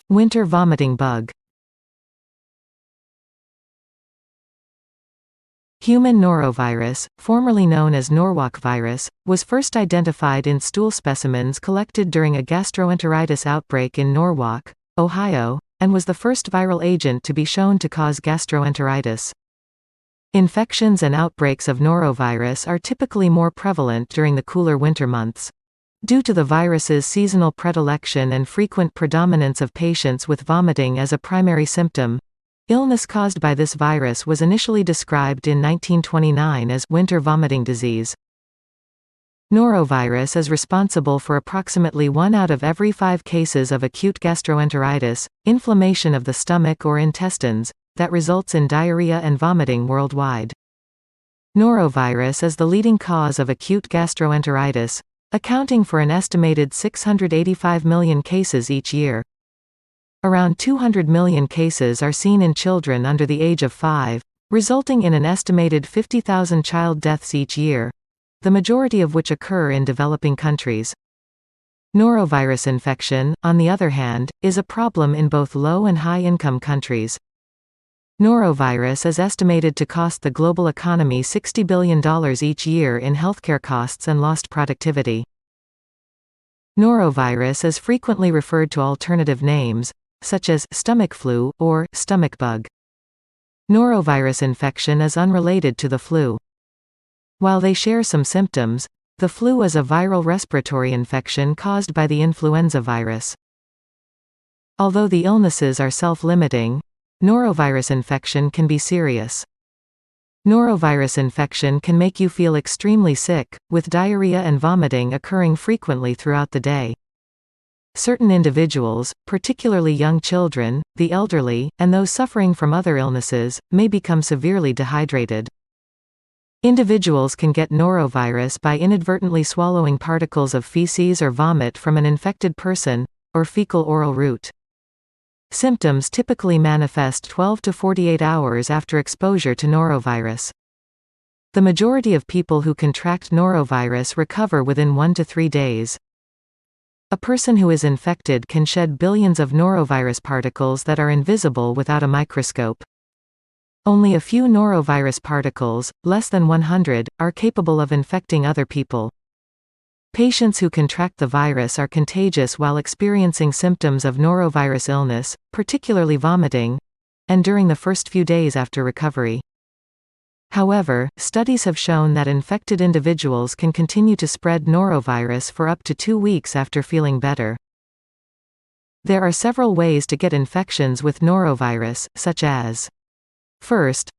Winter vomiting bug. Human norovirus, formerly known as Norwalk virus, was first identified in stool specimens collected during a gastroenteritis outbreak in Norwalk, Ohio, and was the first viral agent to be shown to cause gastroenteritis. Infections and outbreaks of norovirus are typically more prevalent during the cooler winter months. Due to the virus's seasonal predilection and frequent predominance of patients with vomiting as a primary symptom, illness caused by this virus was initially described in 1929 as winter vomiting disease. Norovirus is responsible for approximately 1 out of every 5 cases of acute gastroenteritis, inflammation of the stomach or intestines, that results in diarrhea and vomiting worldwide. Norovirus is the leading cause of acute gastroenteritis, accounting for an estimated 685 million cases each year. Around 200 million cases are seen in children under the age of 5, resulting in an estimated 50,000 child deaths each year, the majority of which occur in developing countries. Norovirus infection, on the other hand, is a problem in both low and high-income countries. Norovirus is estimated to cost the global economy $60 billion each year in healthcare costs and lost productivity. Norovirus is frequently referred to alternative names, such as stomach flu or stomach bug. Norovirus infection is unrelated to the flu. While they share some symptoms, the flu is a viral respiratory infection caused by the influenza virus. Although the illnesses are self-limiting, norovirus infection can be serious. Norovirus infection can make you feel extremely sick, with diarrhea and vomiting occurring frequently throughout the day. Certain individuals, particularly young children, the elderly, and those suffering from other illnesses, may become severely dehydrated. Individuals can get norovirus by inadvertently swallowing particles of feces or vomit from an infected person, or fecal-oral route. Symptoms typically manifest 12 to 48 hours after exposure to norovirus. The majority of people who contract norovirus recover within 1 to 3 days. A person who is infected can shed billions of norovirus particles that are invisible without a microscope. Only a few norovirus particles, less than 100, are capable of infecting other people. Patients who contract the virus are contagious while experiencing symptoms of norovirus illness, particularly vomiting, and during the first few days after recovery. However, studies have shown that infected individuals can continue to spread norovirus for up to 2 weeks after feeling better. There are several ways to get infections with norovirus, such as: first,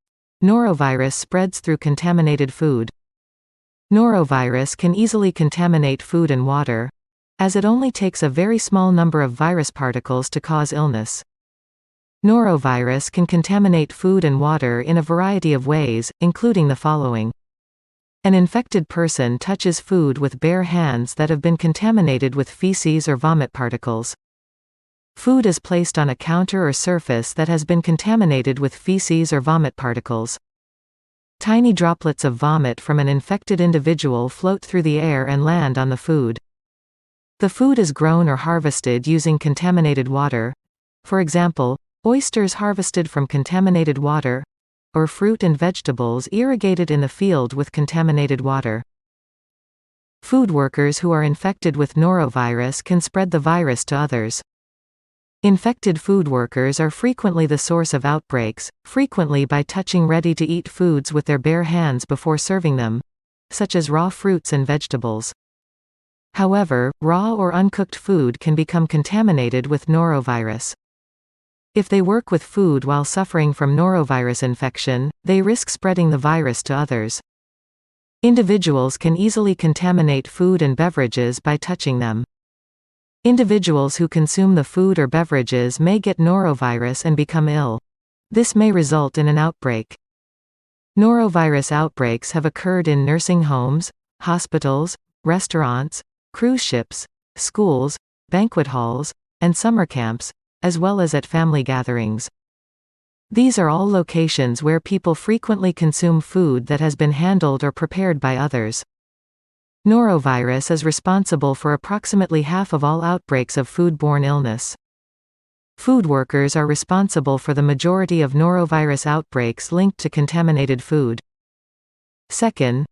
norovirus spreads through contaminated food. Norovirus can easily contaminate food and water, as it only takes a very small number of virus particles to cause illness. Norovirus can contaminate food and water in a variety of ways, including the following. An infected person touches food with bare hands that have been contaminated with feces or vomit particles. Food is placed on a counter or surface that has been contaminated with feces or vomit particles. Tiny droplets of vomit from an infected individual float through the air and land on the food. The food is grown or harvested using contaminated water, for example, oysters harvested from contaminated water, or fruit and vegetables irrigated in the field with contaminated water. Food workers who are infected with norovirus can spread the virus to others. Infected food workers are frequently the source of outbreaks, frequently by touching ready-to-eat foods with their bare hands before serving them, such as raw fruits and vegetables. However, raw or uncooked food can become contaminated with norovirus. If they work with food while suffering from norovirus infection, they risk spreading the virus to others. Individuals can easily contaminate food and beverages by touching them. Individuals who consume the food or beverages may get norovirus and become ill. This may result in an outbreak. Norovirus outbreaks have occurred in nursing homes, hospitals, restaurants, cruise ships, schools, banquet halls, and summer camps, as well as at family gatherings. These are all locations where people frequently consume food that has been handled or prepared by others. Norovirus is responsible for approximately half of all outbreaks of foodborne illness. Food workers are responsible for the majority of norovirus outbreaks linked to contaminated food. Second,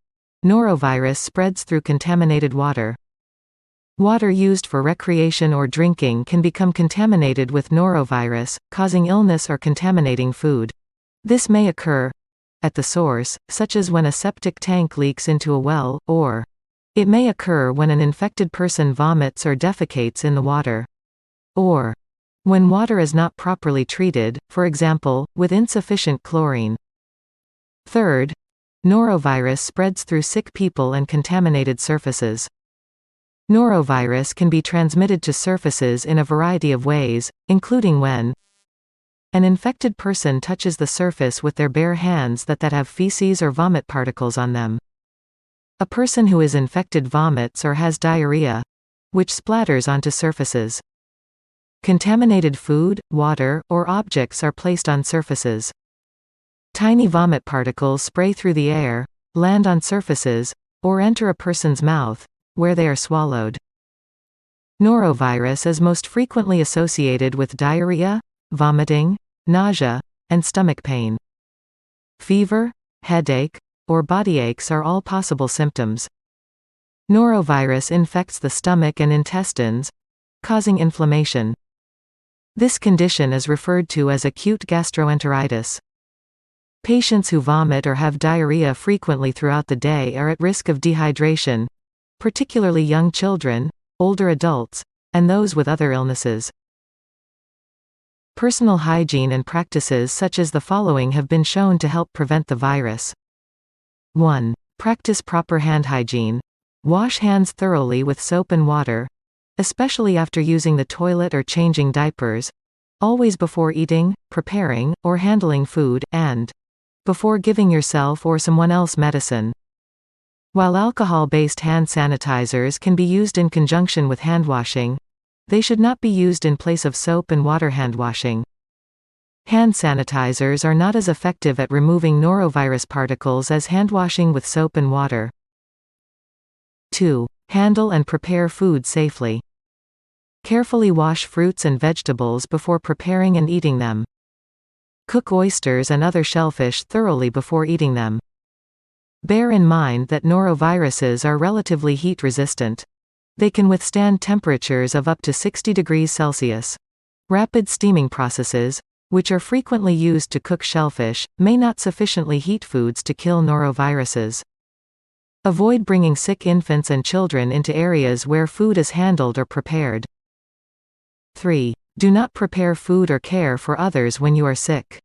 norovirus spreads through contaminated water. Water used for recreation or drinking can become contaminated with norovirus, causing illness or contaminating food. This may occur at the source, such as when a septic tank leaks into a well, or it may occur when an infected person vomits or defecates in the water, or when water is not properly treated, for example, with insufficient chlorine. Third, norovirus spreads through sick people and contaminated surfaces. Norovirus can be transmitted to surfaces in a variety of ways, including when an infected person touches the surface with their bare hands that have feces or vomit particles on them. A person who is infected vomits or has diarrhea, which splatters onto surfaces. Contaminated food, water, or objects are placed on surfaces. Tiny vomit particles spray through the air, land on surfaces, or enter a person's mouth, where they are swallowed. Norovirus is most frequently associated with diarrhea, vomiting, nausea, and stomach pain. Fever, headache, or body aches are all possible symptoms. Norovirus infects the stomach and intestines, causing inflammation. This condition is referred to as acute gastroenteritis. Patients who vomit or have diarrhea frequently throughout the day are at risk of dehydration, particularly young children, older adults, and those with other illnesses. Personal hygiene and practices such as the following have been shown to help prevent the virus. 1. Practice proper hand hygiene. Wash hands thoroughly with soap and water, especially after using the toilet or changing diapers, always before eating, preparing, or handling food, and before giving yourself or someone else medicine. While alcohol-based hand sanitizers can be used in conjunction with handwashing, they should not be used in place of soap and water handwashing. Hand sanitizers are not as effective at removing norovirus particles as handwashing with soap and water. 2. Handle and prepare food safely. Carefully wash fruits and vegetables before preparing and eating them. Cook oysters and other shellfish thoroughly before eating them. Bear in mind that noroviruses are relatively heat resistant. They can withstand temperatures of up to 60 degrees Celsius. Rapid steaming processes, which are frequently used to cook shellfish, may not sufficiently heat foods to kill noroviruses. Avoid bringing sick infants and children into areas where food is handled or prepared. 3. Do not prepare food or care for others when you are sick.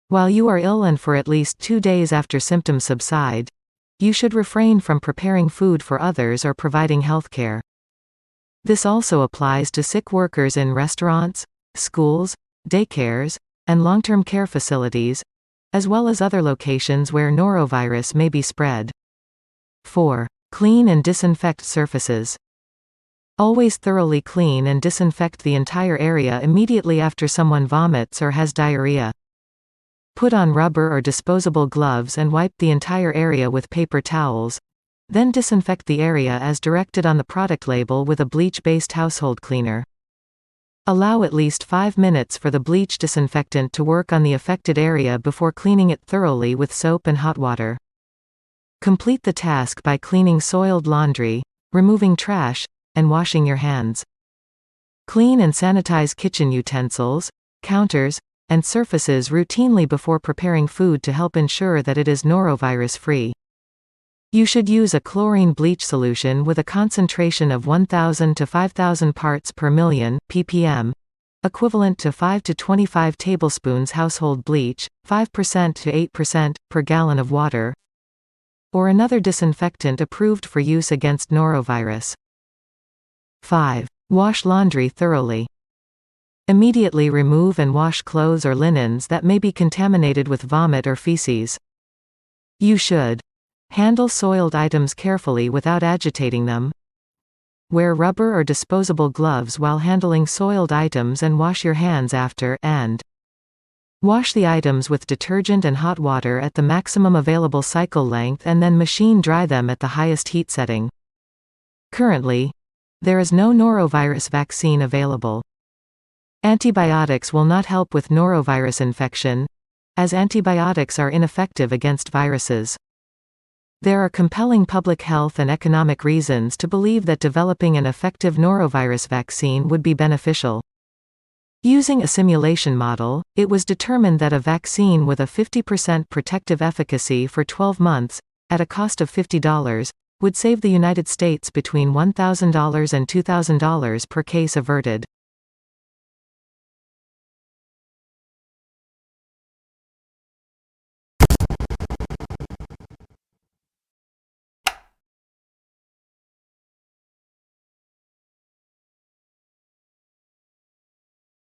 While you are ill and for at least 2 days after symptoms subside, you should refrain from preparing food for others or providing health care. This also applies to sick workers in restaurants, schools, daycares, and long-term care facilities, as well as other locations where norovirus may be spread. 4. Clean and disinfect surfaces. Always thoroughly clean and disinfect the entire area immediately after someone vomits or has diarrhea. Put on rubber or disposable gloves and wipe the entire area with paper towels. Then disinfect the area as directed on the product label with a bleach-based household cleaner. Allow at least 5 minutes for the bleach disinfectant to work on the affected area before cleaning it thoroughly with soap and hot water. Complete the task by cleaning soiled laundry, removing trash, and washing your hands. Clean and sanitize kitchen utensils, counters, and surfaces routinely before preparing food to help ensure that it is norovirus-free. You should use a chlorine bleach solution with a concentration of 1,000 to 5,000 parts per million, ppm, equivalent to 5 to 25 tablespoons household bleach, 5% to 8% per gallon of water, or another disinfectant approved for use against norovirus. 5. Wash laundry thoroughly. Immediately remove and wash clothes or linens that may be contaminated with vomit or feces. You should handle soiled items carefully without agitating them. Wear rubber or disposable gloves while handling soiled items and wash your hands after, and wash the items with detergent and hot water at the maximum available cycle length and then machine dry them at the highest heat setting. Currently, there is no norovirus vaccine available. Antibiotics will not help with norovirus infection, as antibiotics are ineffective against viruses. There are compelling public health and economic reasons to believe that developing an effective norovirus vaccine would be beneficial. Using a simulation model, it was determined that a vaccine with a 50% protective efficacy for 12 months, at a cost of $50, would save the United States between $1,000 and $2,000 per case averted.